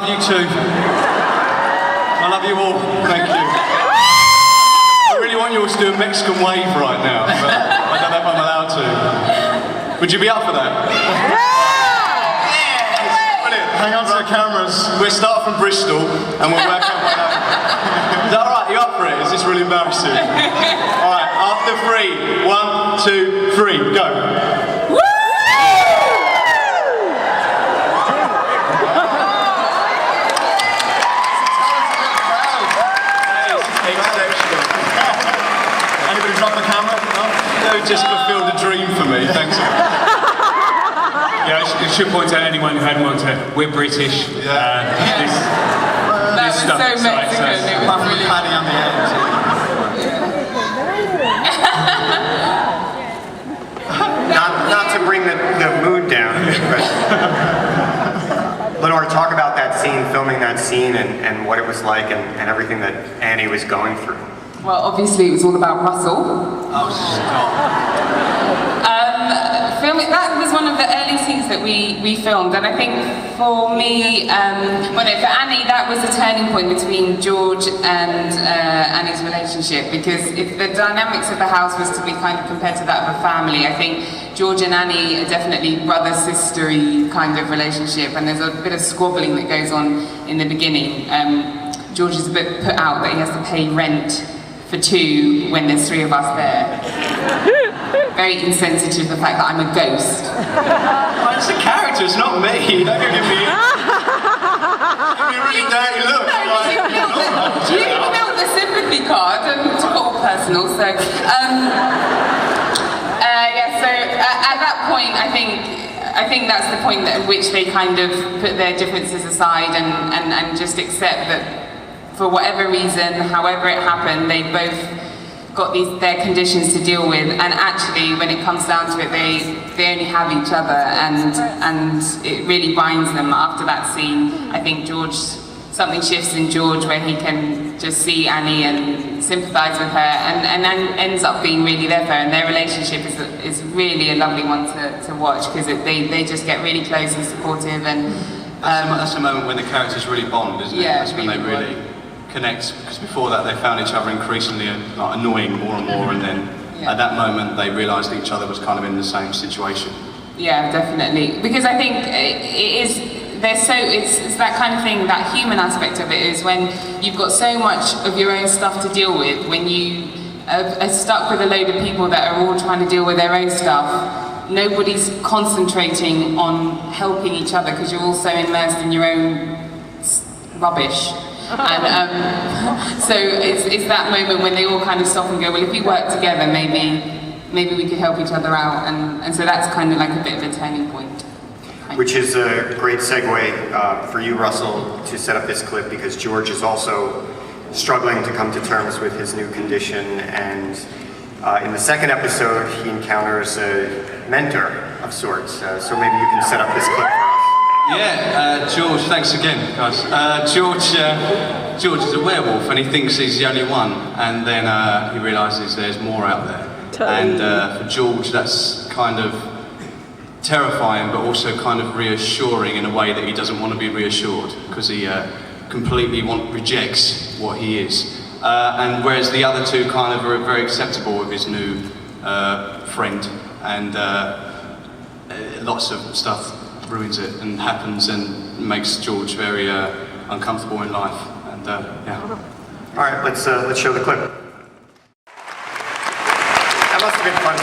you too. I love you all. Thank you. I really want you all to do a Mexican wave right now, but I don't know if I'm allowed to. Would you be up for that? Brilliant. Hang on to the cameras. We'll start from Bristol and we'll work out what happens. Is that alright? You up for it? Is this really embarrassing? Alright, after 3, 1, 2, 3, go. Anybody drop the camera? No, just fulfilled a dream for me. Thanks. Yeah, I should point out anyone who hadn't watched it, we're British. That was so Mexican, it was really... Paddy on the end. Not to bring the mood down, but Lenore, talk about that scene, filming that scene, and what it was like, and everything that Annie was going through. Well, obviously it was all about Russell. Oh, stop. Filming, that was one of the early scenes that we filmed, and I think for me, for Annie, that was a turning point between George and Annie's relationship, because if the dynamics of the house was to be kind of compared to that of a family, I think George and Annie are definitely brother-sister-y kind of relationship, and there's a bit of squabbling that goes on in the beginning. George is a bit put out that he has to pay rent for 2 when there's 3 of us there. Very insensitive to the fact that I'm a ghost. Oh, it's the characters, not me. Don't give me a really dirty look. You built the sympathy card and took it all personal, so... so at that point, I think that's the point at which they kind of put their differences aside and just accept that for whatever reason, however it happened, they both got their conditions to deal with, and actually when it comes down to it, they only have each other, and it really binds them. After that scene, I think something shifts in George where he can just see Annie and sympathise with her, and then ends up being really there for her, and their relationship is really a lovely one to watch, because they just get really close and supportive, and that's the moment when the characters really bond, isn't it? Yeah, that's when they really connect, because before that they found each other increasingly annoying more and more, and then at that moment they realised each other was kind of in the same situation. Yeah, definitely. Because I think it's that kind of thing, that human aspect of it is when you've got so much of your own stuff to deal with, when you are stuck with a load of people that are all trying to deal with their own stuff, nobody's concentrating on helping each other because you're all so immersed in your own rubbish. And so it's that moment when they all kind of stop and go, well, if we work together, maybe we could help each other out, and so that's kind of like a bit of a turning point. Which is a great segue for you, Russell, to set up this clip, because George is also struggling to come to terms with his new condition, and in the second episode he encounters a mentor of sorts, so maybe you can set up this clip for us. Yeah, George, thanks again, guys. George is a werewolf and he thinks he's the only one, and then he realises there's more out there. And for George, that's kind of terrifying, but also kind of reassuring in a way that he doesn't want to be reassured, because he completely rejects what he is. And whereas the other two kind of are very acceptable with his new friend, and lots of stuff ruins it and happens and makes George very uncomfortable in life, and yeah. All right, let's show the clip. That must have been fun.